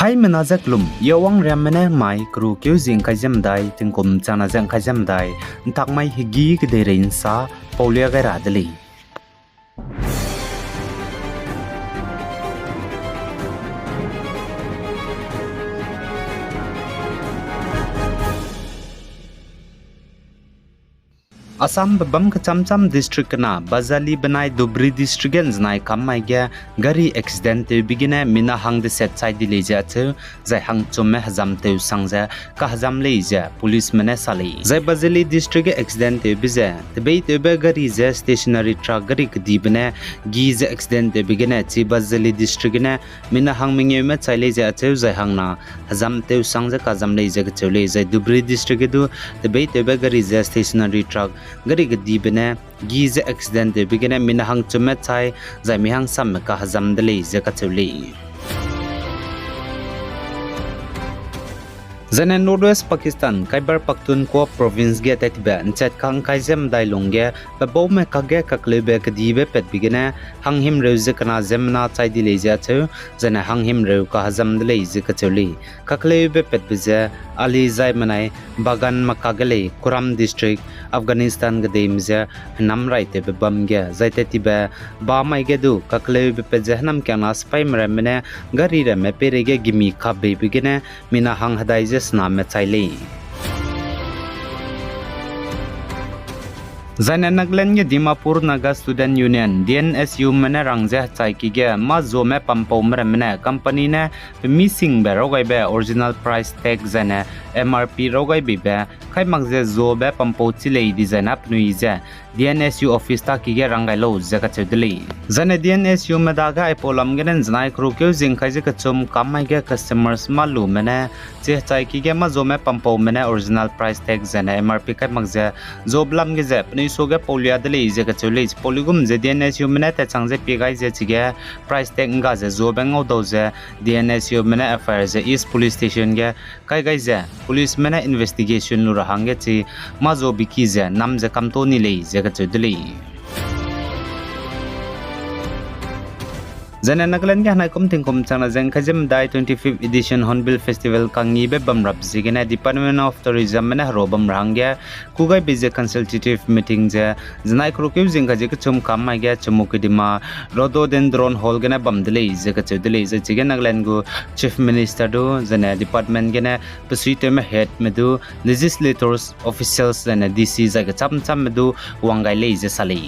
Hai menazaklum yawang ramene mai kru kyu jing kajam dai tingkum chana jang kajam dai ntak mai higi gderein sa paulia ga radli Assam babam kacam-cam district na Bazali benai Dubri district nai kamai gya gari accident te bigine mina hang de set side dileja tu zai hang chumme hazam te sangja ka hazam leja police mane sali zai Bazali district accident te bize te bei te be gari ze stationary truck gari kdi bene gi ze accident te bigine chi Bazali district ne mina hang mingye me chai leja tu zai hang na hazam te sangja ka hazam leja ka chule zai Dubri district du te bei te be gari ze stationary truck gari gadi bene giz accident de bigene minahang chume chai zai mihang sam ka hazam dele zaka chuli Zane Northwest Pakistan Khyber Pakhtunkhwa province ge tatbe nchet khang kaizem dailongge ba bome kage kaklebe kdibe pet bigene hanghim reuze kana zemna chai dileja chu zane hanghim reu ka hazam dele zika chuli kaklebe pet bize ali zai manai bagan makagale Kuram district Afghanistan ge demze namrai te bamge zai tatibe ba mai ge du kaklebe pe jehnam kana spai mremne gari re me perege gimi khabe bigene mina hang hadai Naam Chaili Zane Nagaland ge Dimapur Naga Student Union DNSU mane rangje chai ki ge ma zo me pampo mremne company ne missing be rogai be original price tag zane MRP rogai be khai magje zo be pampo chilei design up nui je DNSU office ta ki ge rangai lo zaka chedli zane DNSU medaga ipolam genen znai kru kyu jing khai je kachum kamai ge customers malu mane che chai ki ge ma zo me pampo mane original price tag zane MRP khai magje zo blam ge je pni so ge polia dele je ka chule poligum je DNSU mane ta changje pigai je chige price tag nga je zo bengo do je DNSU mane affair je east police station ge kai gai je police mane investigation lu rahange chi ma zo biki je nam je kam to ni le je ka chudli Zana Nagaland ga hanai kum tingkum chana jang khajam dai 25th edition Hornbill Festival kangi be bamrap zigena Department of Tourism mane robam rangya kugai bije consultative meeting je znai krokyu jinga je chum kamai ga chumukidima rhododendron hall gena bamdele je ka chudele je chigen Nagaland go chief minister do zana department gena pursuit me head medu legislators officials and DC zaga cham cham medu wangai le je sali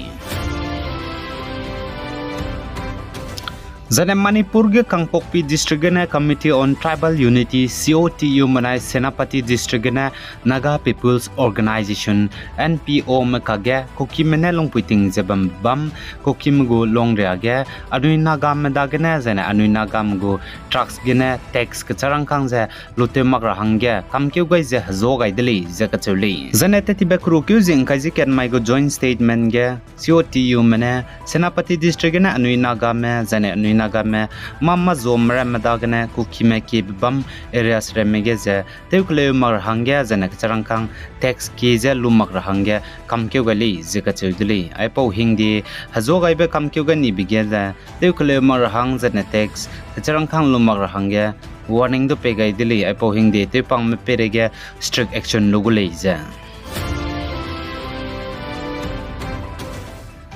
Zane Manipur ge Kangpokpi district ne Committee on Tribal Unity COTU manai Senapati district ne Naga People's Organization NPO makage kokimene longpuiting jebam bam kokimgu longrea ge anui Naga medagene zane anui Naga mgu trucks gene tax kacharang kangje lote magra hangge kamkeu gai je zo gai deli je kachuli zane teti bekru kyu jing kai ken mai go joint statement ge COTU mane Senapati district ne anui Naga me zane anui Naga me mamma zomra medagane kukime ki bam areas remege je teukle mar hangya jana charang kang tax ki je lumak rahangya kamkeu gali je ka chudli ai pau hingdi hazo gai be kamkeu gani bige ja teukle mar hang jana tax charang kang lumak rahangya warning do pe gai dili ai pau hingdi te pang me perege strict action lugule ja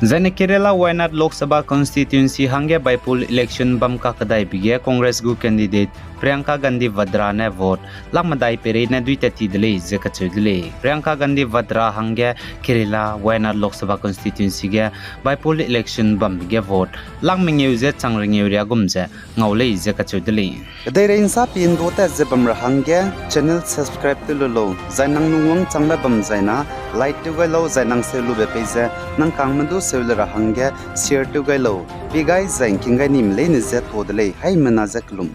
Zane Kerala Wayanad Lok Sabha constituency hange by poll election bam ka kadai bige Congress gu candidate Priyanka Gandhi Vadra ne vote lamadai pere ne duita tidle je ka chudle Priyanka Gandhi Vadra hange Kerala Wayanad Lok Sabha constituency ge by poll election bam bige vote langming use changring area gumje ngaule je ka chudle dai rein sa pin do ta je bam hange channel subscribe to lo zainang nungwang changba bam zaina like to ga lo zainang se lu be page nang kangmandu sevle hange share to ga lo bi guys zain kinga nim le ne zet hodle hai mana zaklum